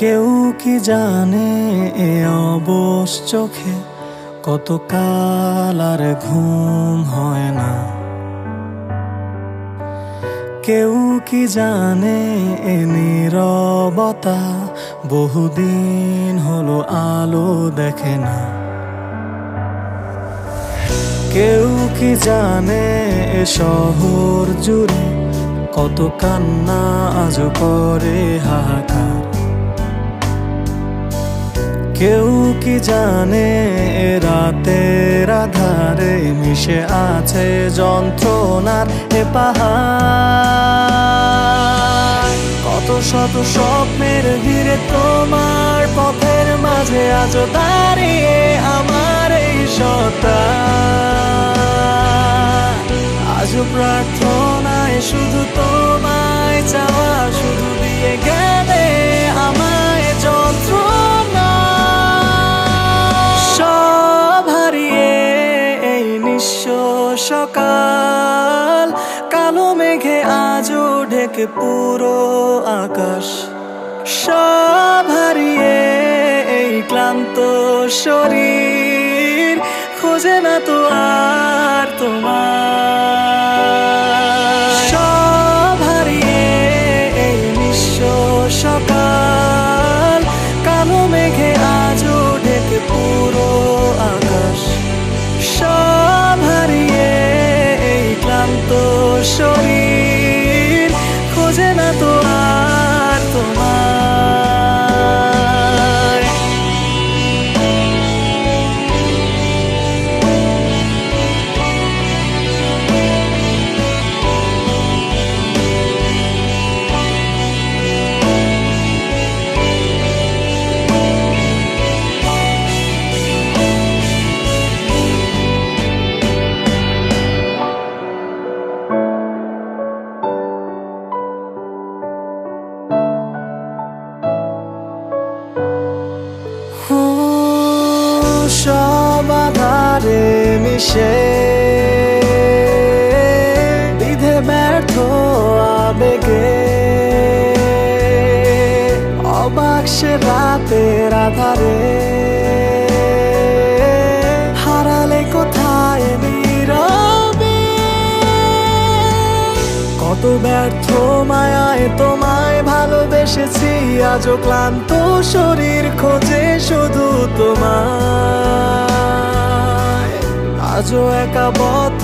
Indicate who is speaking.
Speaker 1: কেউ কি জানে এ অবশ চোখে কত কাল আর ঘুম হয় না। কেউ কি জানে এ নীরবতা বহুদিন হলো আলো দেখে না। কেউ কি জানে এ শহর জুড়ে কত কান্না আজ করে হাহাকার। কেউ কি জানে এ রাতের আধারে মিশে আছে যন্ত্রণার এ পাহাড়। কত শত স্বপ্নের ভিড়ে তোমার পথের মাঝে আজও দাঁড়িয়ে আমার এই সত্তা। আজও প্রার্থনায় শুধু তোমায় চাওয়া, শুধু দিয়ে গেলে আমায় যন্ত্রণা। সব হারিয়ে এই নিঃস্ব সকাল, কালো মেঘে আজও ঢেকে পুরো আকাশ। সব হারিয়ে এই ক্লান্ত শরীর খোঁজে না তো আর তোমার। সব হারিয়ে এই নিঃস্ব সকাল, কালো মেঘে আজও ঢেকে পুরো আকাশ। সব হারিয়ে এই ক্লান্ত শরীর খোঁজে না তো আর তোমার। সব আধারে মিশে বিধে ব্যর্থ আবেগে অবাক সে রাতের আধারে হারালে কোথায় নীরবে। কত ব্যর্থ মায়ায় তোমায় ভালোবেসেছি, আজও ক্লান্ত শরীর খোঁজে শুধু তোমায়। আজও একা বদ্ধ